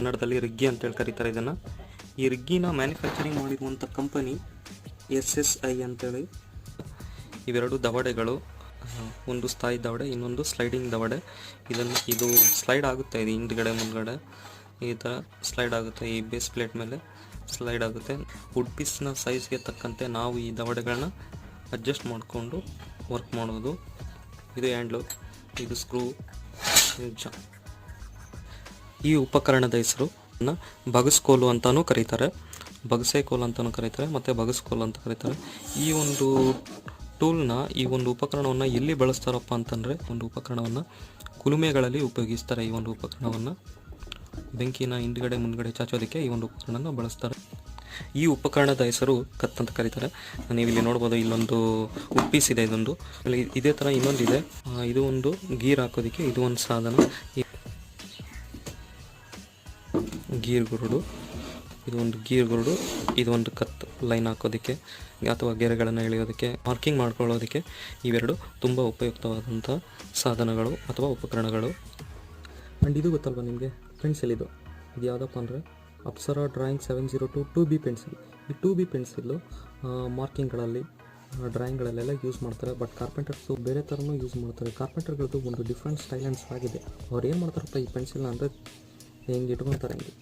ಕನ್ನಡದಲ್ಲಿ ರಿಗ್ಗಿ ಅಂತೇಳಿ ಕರೀತಾರೆ ಇದನ್ನು. ಈ ರಿಗ್ಗಿನ ಮ್ಯಾನುಫ್ಯಾಕ್ಚರಿಂಗ್ ಮಾಡಿರುವಂಥ ಕಂಪನಿ SSI ಅಂತೇಳಿ. ಇವೆರಡು ದವಡೆಗಳು, ಒಂದು ಸ್ಥಾಯಿ ದವಡೆ, ಇನ್ನೊಂದು ಸ್ಲೈಡಿಂಗ್ ದವಡೆ. ಇದು ಸ್ಲೈಡ್ ಆಗುತ್ತೆ, ಇದು ಹಿಂದ್ಗಡೆ ಮುಂದ್ಗಡೆ ಈ ಥರ ಸ್ಲೈಡ್ ಆಗುತ್ತೆ. ಈ ಬೇಸ್ ಪ್ಲೇಟ್ ಮೇಲೆ ಸ್ಲೈಡ್ ಆಗುತ್ತೆ. ವುಡ್ ಪೀಸ್ನ ಸೈಜ್ಗೆ ತಕ್ಕಂತೆ ನಾವು ಈ ದವಡೆಗಳನ್ನ ಅಡ್ಜಸ್ಟ್ ಮಾಡಿಕೊಂಡು ವರ್ಕ್ ಮಾಡೋದು. ಇದು ಹ್ಯಾಂಡ್ಲು, ಇದು ಸ್ಕ್ರೂ, ಈ ಉಪಕರಣದ ಹೆಸರು ಬಗಸ್ಕೋಲು ಅಂತಲೂ ಕರೀತಾರೆ, ಬಗಸೆ ಕೋಲು ಅಂತಲೂ ಕರೀತಾರೆ, ಮತ್ತು ಬಗಸ್ಕೋಲು ಅಂತ ಕರೀತಾರೆ. ಈ ಒಂದು ಟೂಲ್ನ, ಈ ಒಂದು ಉಪಕರಣವನ್ನು ಎಲ್ಲಿ ಬಳಸ್ತಾರಪ್ಪ ಅಂತಂದರೆ, ಒಂದು ಉಪಕರಣವನ್ನು ಕುಲುಮೆಗಳಲ್ಲಿ ಉಪಯೋಗಿಸ್ತಾರೆ. ಈ ಒಂದು ಉಪಕರಣವನ್ನು ಬೆಂಕಿನ ಹಿಂದ್ಗಡೆ ಮುಂದ್ಗಡೆ ಚಾಚೋದಕ್ಕೆ ಈ ಒಂದು ಉಪಕರಣನ ಬಳಸ್ತಾರೆ. ಈ ಉಪಕರಣದ ಹೆಸರು ಕತ್ ಅಂತ ಕರೀತಾರೆ. ನೀವು ಇಲ್ಲಿ ನೋಡ್ಬೋದು, ಇಲ್ಲೊಂದು ವುಡ್ ಪೀಸ್ ಇದೆ. ಇದೊಂದು ಇದೇ ಥರ ಇನ್ನೊಂದಿದೆ. ಇದು ಒಂದು ಗೀರ್ ಹಾಕೋದಕ್ಕೆ ಇದು ಒಂದು ಸಾಧನ. ಗೀರ್ ಗುರುಡು, ಇದು ಒಂದು ಗೀರ್ ಗುರುಡು, ಇದು ಒಂದು ಕತ್ ಲೈನ್ ಹಾಕೋದಕ್ಕೆ ಅಥವಾ ಗೆರೆಗಳನ್ನು ಎಳೆಯೋದಕ್ಕೆ, ಮಾರ್ಕಿಂಗ್ ಮಾಡ್ಕೊಳ್ಳೋದಕ್ಕೆ ಇವೆರಡು ತುಂಬ ಉಪಯುಕ್ತವಾದಂಥ ಸಾಧನಗಳು ಅಥವಾ ಉಪಕರಣಗಳು. ಆ್ಯಂಡ್ ಇದು ಗೊತ್ತಲ್ವ ನಿಮಗೆ, ಪೆನ್ಸಿಲ್. ಇದು ಯಾವುದಪ್ಪ ಅಂದರೆ ಅಪ್ಸರಾ ಡ್ರಾಯಿಂಗ್ 702 2B ಪೆನ್ಸಿಲ್. ಈ 2B ಪೆನ್ಸಿಲ್ಲು ಮಾರ್ಕಿಂಗ್ಗಳಲ್ಲಿ, ಡ್ರಾಯಿಂಗ್ಗಳಲ್ಲೆಲ್ಲ ಯೂಸ್ ಮಾಡ್ತಾರೆ. ಬಟ್ ಕಾರ್ಪೆಂಟರ್ಸು ಬೇರೆ ಥರನೂ ಯೂಸ್ ಮಾಡ್ತಾರೆ. ಕಾರ್ಪೆಂಟರ್ಗಳದ್ದು ಒಂದು ಡಿಫ್ರೆಂಟ್ ಸ್ಟೈಲ್ ಆ್ಯಂಡ್ ಆಗಿದೆ. ಅವ್ರು ಏನು ಮಾಡ್ತಾರಪ್ಪ, ಈ ಪೆನ್ಸಿಲ್ನ ಅಂದರೆ ಹೆಂಗೆ ಇಟ್ಕೊತಾರೆ, ಹಿಂಗೆ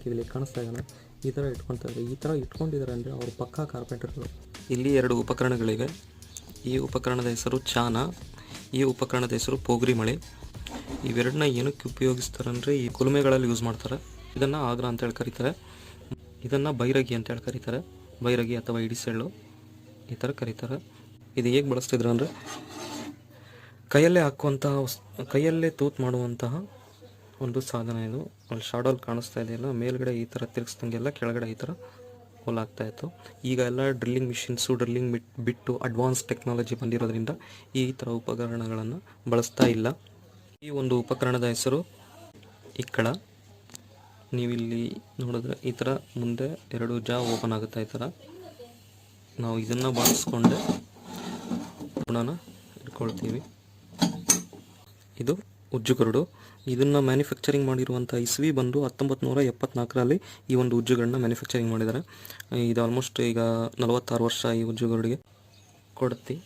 ಇಲ್ಲಿ ಕಾಣಿಸ್ತಾ ಇದ್ದಾನೆ, ಈ ಥರ ಇಟ್ಕೊತಾರೆ. ಈ ಥರ ಇಟ್ಕೊಂಡಿದ್ದಾರೆ ಅಂದರೆ ಅವರು ಪಕ್ಕಾ ಕಾರ್ಪೆಂಟರ್ಗಳು. ಇಲ್ಲಿ ಎರಡು ಉಪಕರಣಗಳಿವೆ. ಈ ಉಪಕರಣದ ಹೆಸರು ಚಾನ, ಈ ಉಪಕರಣದ ಹೆಸರು ಪೋಗ್ರಿ ಮಳೆ. ಇವೆರಡನ್ನ ಏನಕ್ಕೆ ಉಪಯೋಗಿಸ್ತಾರೆ ಅಂದರೆ ಈ ಕುಲುಮೆಗಳಲ್ಲಿ ಯೂಸ್ ಮಾಡ್ತಾರೆ. ಇದನ್ನು ಆಗ್ರ ಅಂತೇಳಿ ಕರೀತಾರೆ, ಇದನ್ನು ಬೈರಗಿ ಅಂತೇಳಿ ಕರೀತಾರೆ. ಬೈರಗಿ ಅಥವಾ ಇಡಿಸೆಳ್ಳು ಈ ಥರ ಕರೀತಾರೆ. ಇದು ಹೇಗೆ ಬಳಸ್ತಿದ್ರು ಅಂದರೆ, ಕೈಯಲ್ಲೇ ಹಾಕುವಂತಹ, ಕೈಯಲ್ಲೇ ತೂತು ಮಾಡುವಂತಹ ಒಂದು ಸಾಧನ ಇದು. ಅಲ್ಲಿ ಶಾಡೋಲ್ಲಿ ಕಾಣಿಸ್ತಾ ಇದೆಯಲ್ಲ, ಮೇಲ್ಗಡೆ ಈ ಥರ ತಿರುಗಿಸ್ದಂಗೆಲ್ಲ ಕೆಳಗಡೆ ಈ ಥರ ಹೋಲಾಗ್ತಾಯಿತ್ತು. ಈಗ ಎಲ್ಲ ಡ್ರಿಲ್ಲಿಂಗ್ ಮಿಷಿನ್ಸು, ಡ್ರಿಲ್ಲಿಂಗ್ ಬಿಟ್ಟು ಅಡ್ವಾನ್ಸ್ ಟೆಕ್ನಾಲಜಿ ಬಂದಿರೋದ್ರಿಂದ ಈ ಥರ ಉಪಕರಣಗಳನ್ನು ಬಳಸ್ತಾ ಇಲ್ಲ. ಈ ಒಂದು ಉಪಕರಣದ ಹೆಸರು ಇಕ್ಕಳ. ನೀವಿಲ್ಲಿ ನೋಡಿದ್ರೆ ಈ ಥರ ಮುಂದೆ ಎರಡು ಜಾ ಓಪನ್ ಆಗುತ್ತೆ. ಈ ಥರ ನಾವು ಇದನ್ನು ಬಳಸ್ಕೊಂಡೆ ಗುಣನ ಇಟ್ಕೊಳ್ತೀವಿ. ಇದು ಉಜ್ಜುಗರುಡು. ಇದನ್ನು ಮ್ಯಾನುಫ್ಯಾಕ್ಚರಿಂಗ್ ಮಾಡಿರುವಂಥ ಇಸ್ವಿ ಬಂದು 1974ರಲ್ಲಿ ಈ ಒಂದು ಉಜ್ಜುಗಳನ್ನ ಮ್ಯಾನುಫ್ಯಾಕ್ಚರಿಂಗ್ ಮಾಡಿದ್ದಾರೆ. ಇದು ಆಲ್ಮೋಸ್ಟ್ ಈಗ 46 ವರ್ಷ ಈ ಉಜ್ಜುಗರುಡಿಗೆ. ಕೊಡತಿ